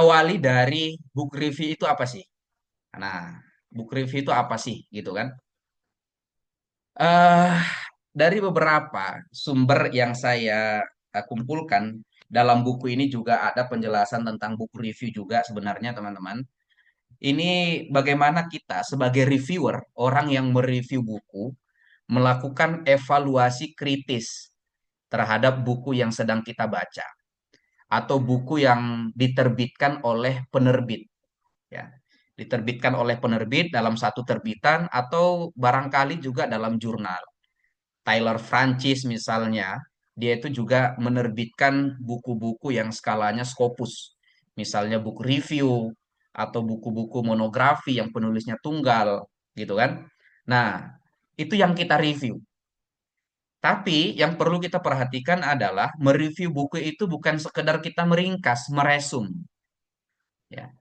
awali dari book review itu apa sih? Nah, book review itu apa sih gitu kan? eh dari beberapa sumber yang saya kumpulkan dalam buku ini juga ada penjelasan tentang buku review juga sebenarnya teman-teman. Ini bagaimana kita sebagai reviewer, orang yang mereview buku, melakukan evaluasi kritis terhadap buku yang sedang kita baca atau buku yang diterbitkan oleh penerbit ya. Diterbitkan oleh penerbit dalam satu terbitan atau barangkali juga dalam jurnal. Tyler Francis misalnya, dia itu juga menerbitkan buku-buku yang skalanya Scopus. Misalnya buku review atau buku-buku monografi yang penulisnya tunggal, gitu kan. Nah, itu yang kita review. Tapi yang perlu kita perhatikan adalah mereview buku itu bukan sekedar kita meringkas, meresum, ya.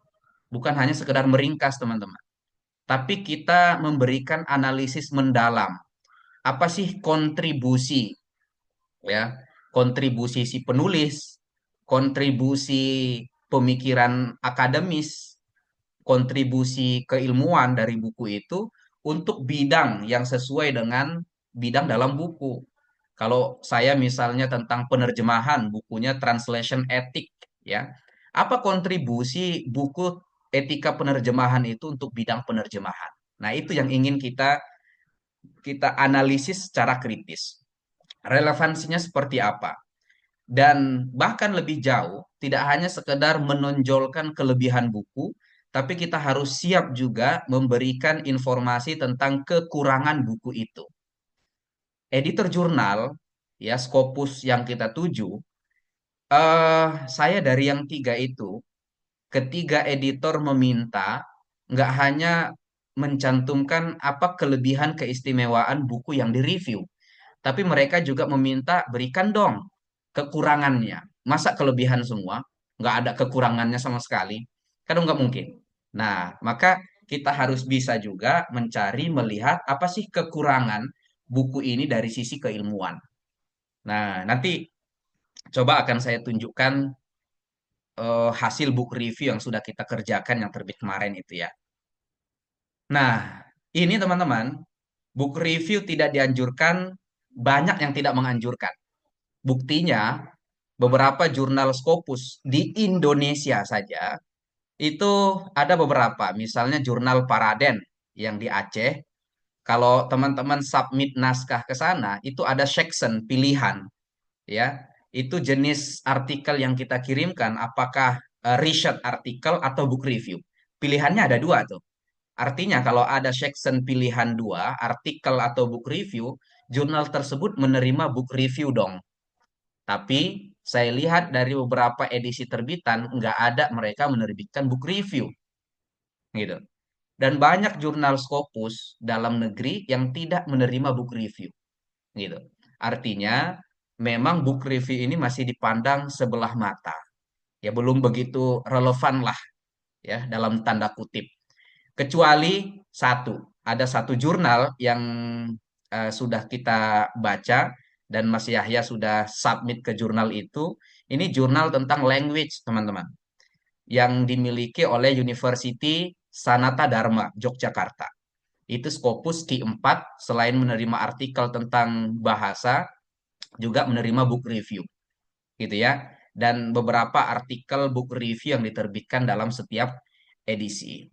Bukan hanya sekedar meringkas, teman-teman. Tapi kita memberikan analisis mendalam. Apa sih kontribusi, ya, kontribusi si penulis, kontribusi pemikiran akademis, kontribusi keilmuan dari buku itu untuk bidang yang sesuai dengan bidang dalam buku. Kalau saya misalnya tentang penerjemahan, bukunya Translation Ethic, ya. Apa kontribusi buku etika penerjemahan itu untuk bidang penerjemahan? Nah, itu yang ingin kita kita analisis secara kritis. Relevansinya seperti apa? Dan bahkan lebih jauh, tidak hanya sekedar menonjolkan kelebihan buku, tapi kita harus siap juga memberikan informasi tentang kekurangan buku itu. Editor jurnal, ya Scopus yang kita tuju, saya dari yang tiga itu, ketiga editor meminta nggak hanya mencantumkan apa kelebihan keistimewaan buku yang direview, tapi mereka juga meminta berikan dong kekurangannya. Masa kelebihan semua, nggak ada kekurangannya sama sekali? Kan nggak mungkin. Nah, maka kita harus bisa juga mencari, melihat apa sih kekurangan buku ini dari sisi keilmuan. Nah, nanti coba akan saya tunjukkan hasil book review yang sudah kita kerjakan yang terbit kemarin itu ya. Nah, ini teman-teman, book review tidak dianjurkan, banyak yang tidak menganjurkan. Buktinya, beberapa jurnal Scopus di Indonesia saja itu ada beberapa, misalnya jurnal Paraden yang di Aceh. Kalau teman-teman submit naskah ke sana, itu ada section pilihan, ya. Itu jenis artikel yang kita kirimkan, apakah research artikel atau book review. Pilihannya ada dua tuh. Artinya kalau ada section pilihan dua, artikel atau book review, jurnal tersebut menerima book review dong. Tapi saya lihat dari beberapa edisi terbitan, nggak ada mereka menerbitkan book review, gitu. Dan banyak jurnal Scopus dalam negeri yang tidak menerima book review, gitu. Artinya, memang book review ini masih dipandang sebelah mata. Ya belum begitu relevan lah, ya dalam tanda kutip. Kecuali satu, ada satu jurnal yang sudah kita baca dan Mas Yahya sudah submit ke jurnal itu. Ini jurnal tentang language, teman-teman, yang dimiliki oleh University Sanata Dharma, Yogyakarta. Itu Scopus Q4, selain menerima artikel tentang bahasa, juga menerima book review, gitu ya. Dan beberapa artikel book review yang diterbitkan dalam setiap edisi.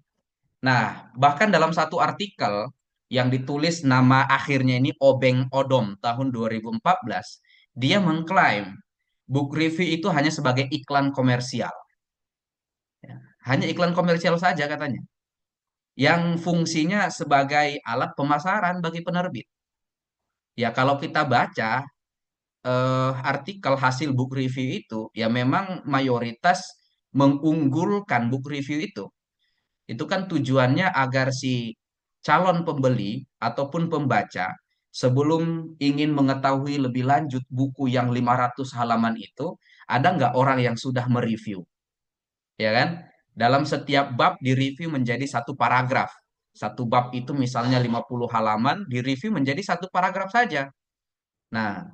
Nah, bahkan dalam satu artikel yang ditulis nama akhirnya ini Obeng Odom tahun 2014, dia mengklaim book review itu hanya sebagai iklan komersial. Ya. Hanya iklan komersial saja katanya, yang fungsinya sebagai alat pemasaran bagi penerbit. Ya, kalau kita baca artikel hasil book review itu, ya memang mayoritas mengunggulkan book review itu. Itu kan tujuannya agar si calon pembeli ataupun pembaca sebelum ingin mengetahui lebih lanjut buku yang 500 halaman itu, ada nggak orang yang sudah mereview, ya kan? Dalam setiap bab direview menjadi satu paragraf. Satu bab itu misalnya 50 halaman, direview menjadi satu paragraf saja. Nah,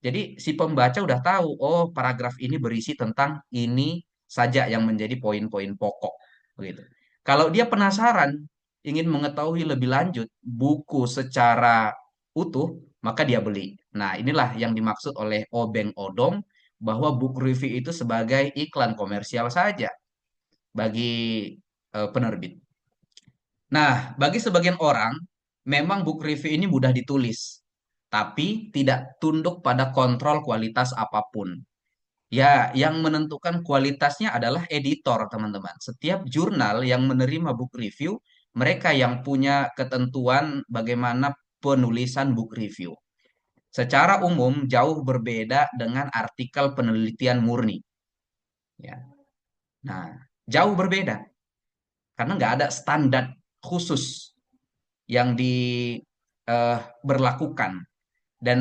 jadi si pembaca udah tahu, oh paragraf ini berisi tentang ini saja yang menjadi poin-poin pokok begitu. Kalau dia penasaran ingin mengetahui lebih lanjut buku secara utuh, maka dia beli. Nah, inilah yang dimaksud oleh Obeng Odong bahwa book review itu sebagai iklan komersial saja bagi penerbit. Nah, bagi sebagian orang, memang book review ini mudah ditulis, tapi tidak tunduk pada kontrol kualitas apapun. Ya, yang menentukan kualitasnya adalah editor, teman-teman. Setiap jurnal yang menerima book review, mereka yang punya ketentuan bagaimana penulisan book review. Secara umum, jauh berbeda dengan artikel penelitian murni. Ya. Nah, jauh berbeda karena nggak ada standar khusus yang diberlakukan dan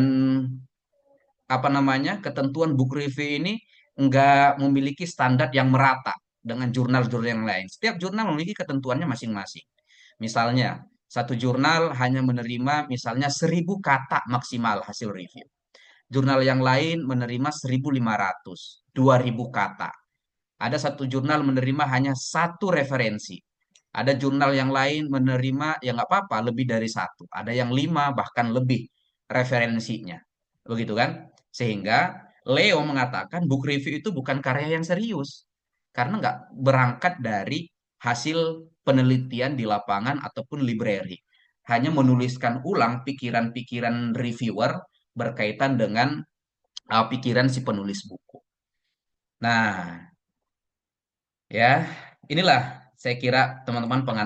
apa namanya ketentuan book review ini nggak memiliki standar yang merata dengan jurnal-jurnal yang lain. Setiap jurnal memiliki ketentuannya masing-masing. Misalnya, satu jurnal hanya menerima misalnya 1.000 kata maksimal hasil review. Jurnal yang lain menerima 1.500, 2.000 kata. Ada satu jurnal menerima hanya satu referensi. Ada jurnal yang lain menerima ya nggak apa-apa lebih dari satu. Ada yang 5 bahkan lebih referensinya. Begitu kan? Sehingga Leo mengatakan book review itu bukan karya yang serius. Karena nggak berangkat dari hasil penelitian di lapangan ataupun library. Hanya menuliskan ulang pikiran-pikiran reviewer berkaitan dengan pikiran si penulis buku. Nah, ya inilah saya kira teman-teman pengantar